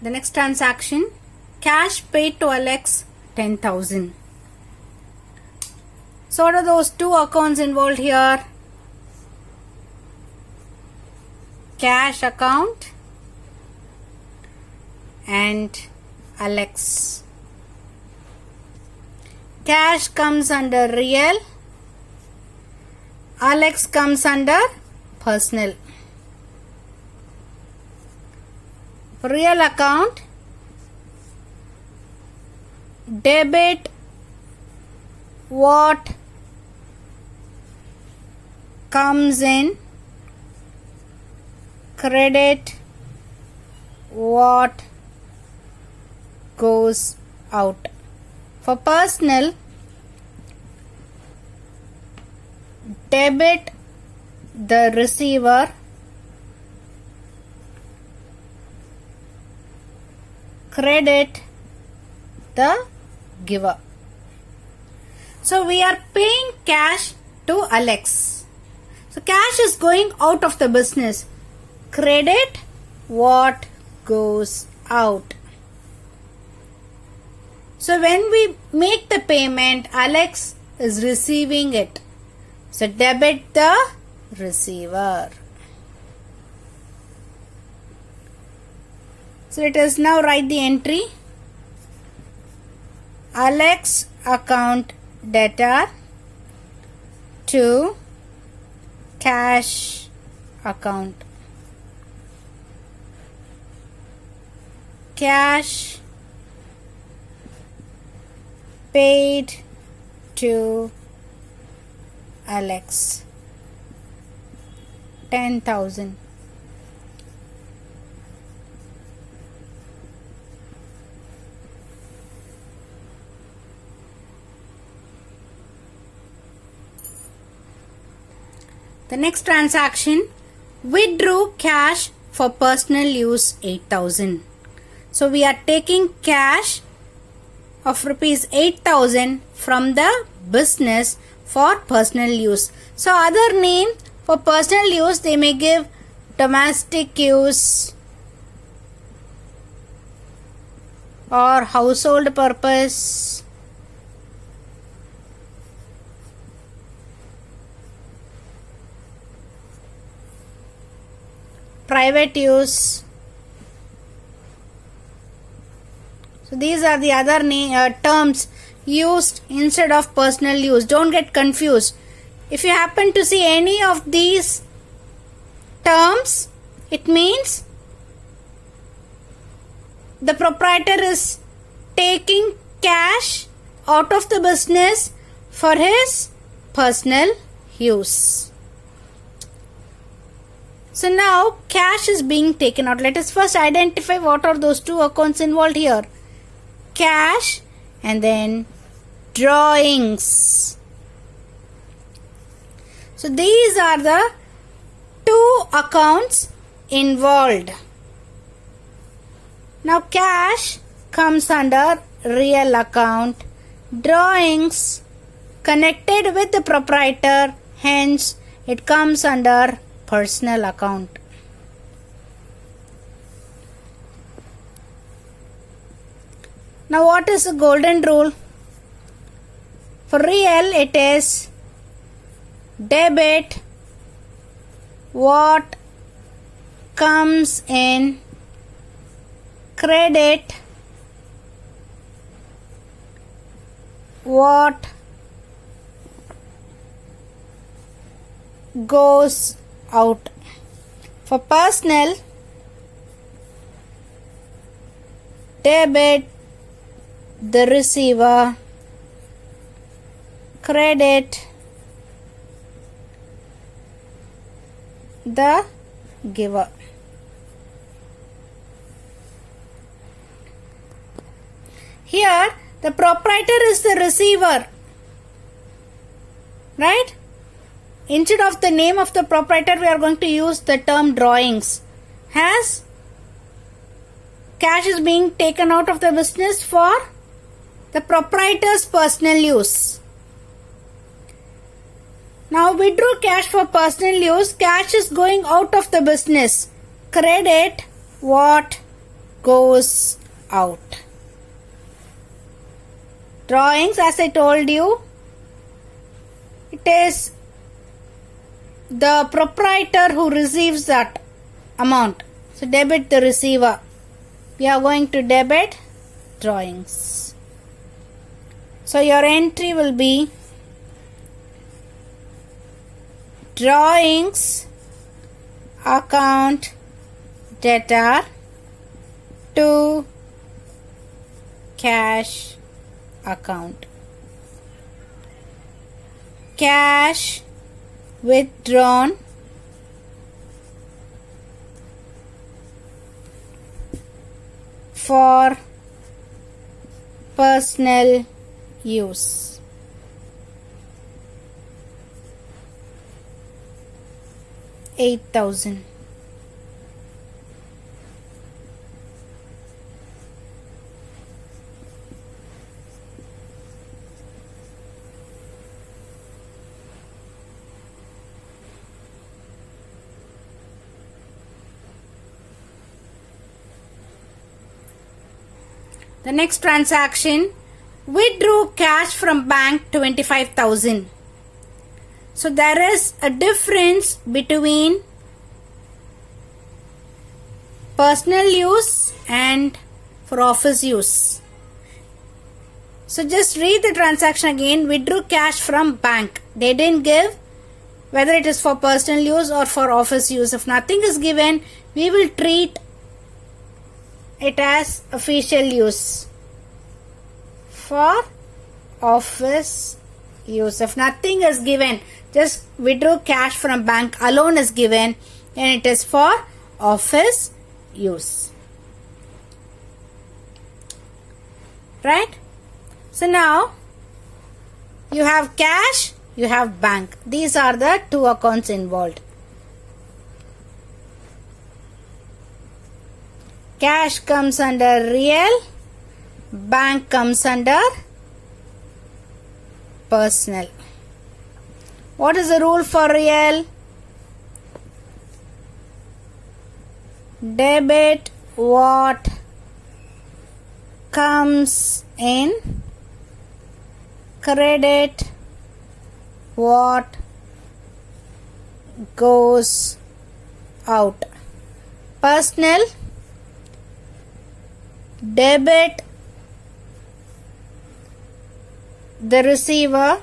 The next transaction, cash paid to Alex 10,000. So what are those two accounts involved here? Cash account and Alex. Cash comes under real, Alex comes under personal. For real account, debit what comes in, credit what goes out. For personal, debit the receiver, credit the giver. So we are paying cash to Alex. So cash is going out of the business. Credit what goes out. So when we make the payment, Alex is receiving it. So debit the receiver. So let us now write the entry. Alex account debtor to cash account. Cash paid to Alex 10,000. The next transaction, withdrew cash for personal use 8,000. So we are taking cash of rupees 8,000 from the business for personal use. So other name for personal use, they may give domestic use or household purpose, private use. So these are the other terms used instead of personal use. Don't get confused. If you happen to see any of these terms, it means the proprietor is taking cash out of the business for his personal use. So now cash is being taken out. Let us first identify what are those two accounts involved here. Cash and then drawings. So these are the two accounts involved. Now cash comes under real account, drawings connected with the proprietor, hence it comes under personal account. Now what is the golden rule? For real it is debit what comes in, credit what goes out. For personal, debit the receiver, credit the giver. Here the proprietor is the receiver, right? Instead of the name of the proprietor, we are going to use the term drawings. As cash is being taken out of the business for the proprietor's personal use. Now withdraw cash for personal use. Cash is going out of the business. Credit what goes out. Drawings, as I told you, it is the proprietor who receives that amount. So debit the receiver. We are going to debit drawings. So your entry will be drawings account debtor to cash account. Cash withdrawn for personal use. $8,000. The next transaction, withdrew cash from bank 25,000. So there is a difference between personal use and for office use. So just read the transaction again. Withdrew cash from bank. They didn't give whether it is for personal use or for office use. If nothing is given, we will treat it as official use. For office use, if nothing is given, just withdrew cash from bank alone is given, and it is for office use. Right? So now you have cash, you have bank. These are the two accounts involved. Cash comes under real, bank comes under personal. What is the rule for real? Debit what comes in, credit what goes out. Personal, debit the receiver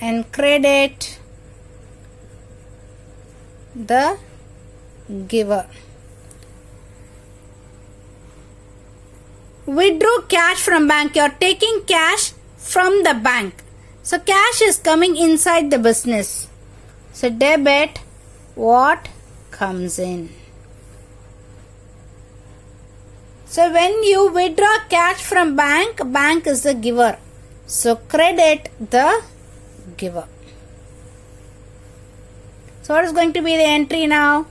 and credit the giver. Withdrew cash from bank. You are taking cash from the bank. So cash is coming inside the business. So debit what comes in. So when you withdraw cash from bank, bank is the giver. So credit the giver. So what is going to be the entry now?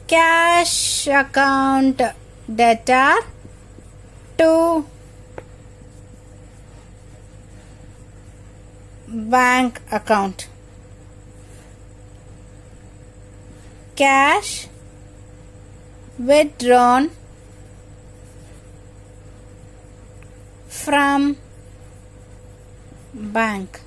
Cash account debtor to bank account. Cash withdrawn from bank.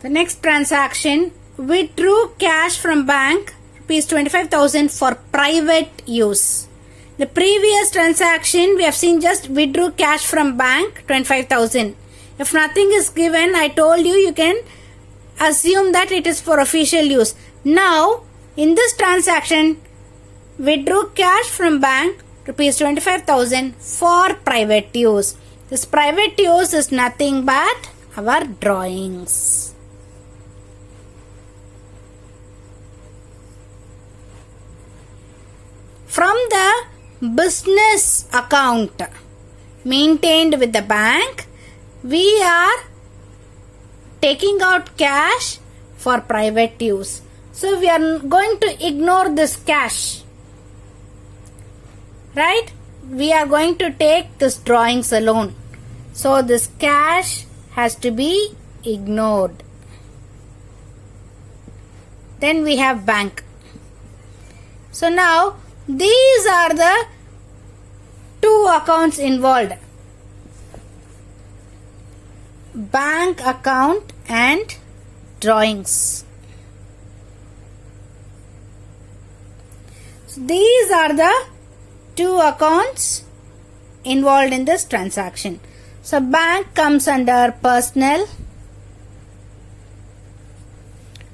The next transaction, withdrew cash from bank rupees 25,000 for private use. The previous transaction we have seen just withdrew cash from bank 25,000. If nothing is given, I told you, you can assume that it is for official use. Now in this transaction, withdrew cash from bank rupees 25,000 for private use. This private use is nothing but our drawings. From the business account maintained with the bank, we are taking out cash for private use. So we are going to ignore this cash. Right? We are going to take this drawings alone. So this cash has to be ignored. Then we have bank. So now these are the two accounts involved. Bank account and drawings. So these are the two accounts involved in this transaction. So bank comes under personal.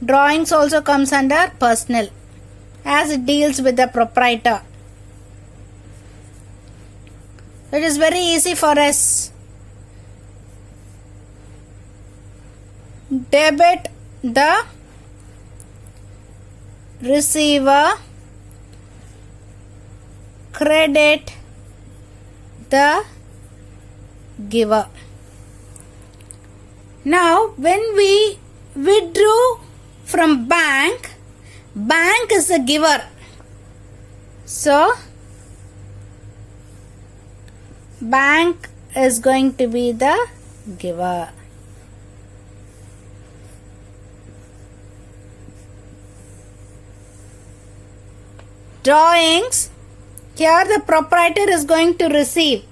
Drawings also comes under personal as it deals with the proprietor. It is very easy for us. Debit the receiver, credit the giver. Now when we withdrew from bank is the giver. So bank is going to be the giver. Drawings, here the proprietor is going to receive.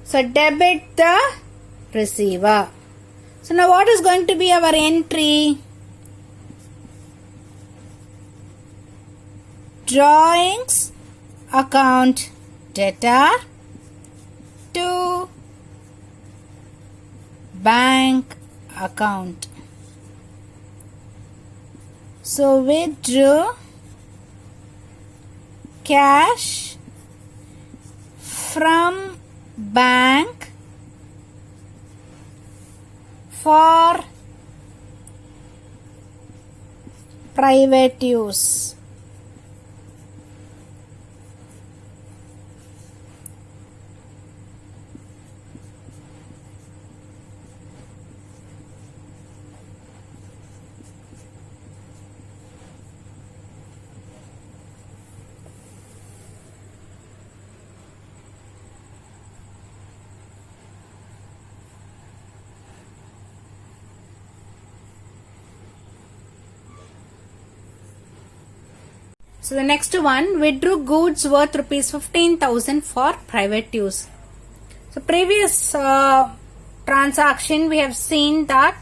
So debit the receiver. So now what is going to be our entry? Drawings account debtor to bank account. So withdrew cash from bank for private use. So the next one, withdrew goods worth rupees 15,000 for private use. So previous transaction we have seen that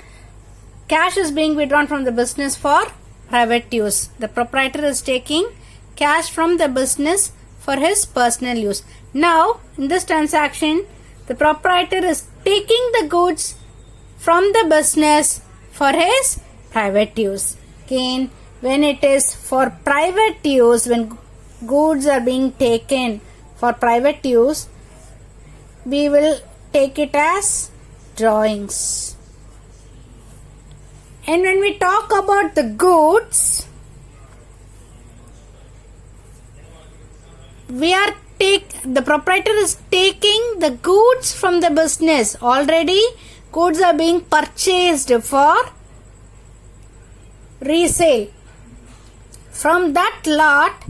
cash is being withdrawn from the business for private use. The proprietor is taking cash from the business for his personal use. Now in this transaction the proprietor is taking the goods from the business for his private use. Again, when it is for private use, when goods are being taken for private use, we will take it as drawings. And when we talk about the goods, the proprietor is taking the goods from the business. Already goods are being purchased for resale. From that lot,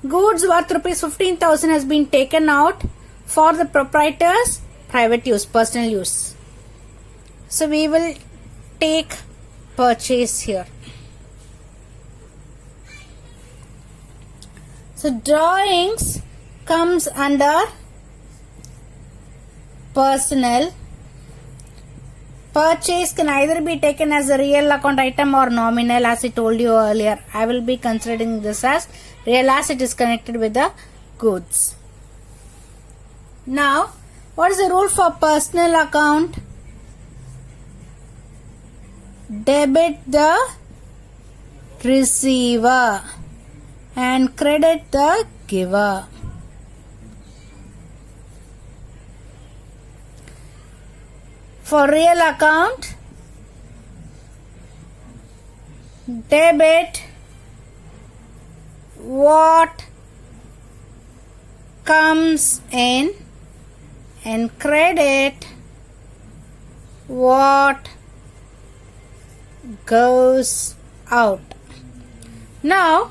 goods worth rupees 15,000 has been taken out for the proprietor's private use, personal use. So we will take purchase here. So drawings comes under personal. Purchase can either be taken as a real account item or nominal, as I told you earlier. I will be considering this as real as it is connected with the goods. Now, what is the rule for personal account? Debit the receiver and credit the giver. For real account, debit what comes in and credit what goes out. Now,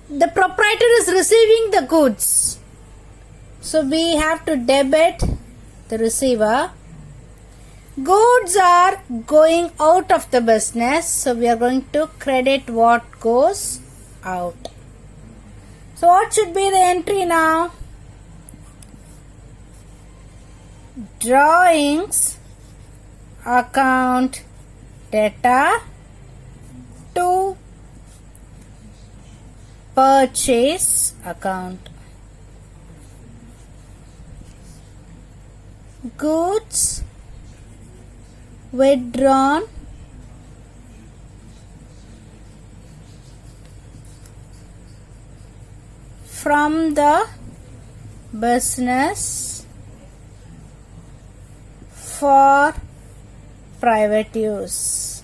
the proprietor is receiving the goods. So, we have to debit the receiver. Goods are going out of the business. So, we are going to credit what goes out. So, what should be the entry now? Drawings account data to purchase account. Goods withdrawn from the business for private use.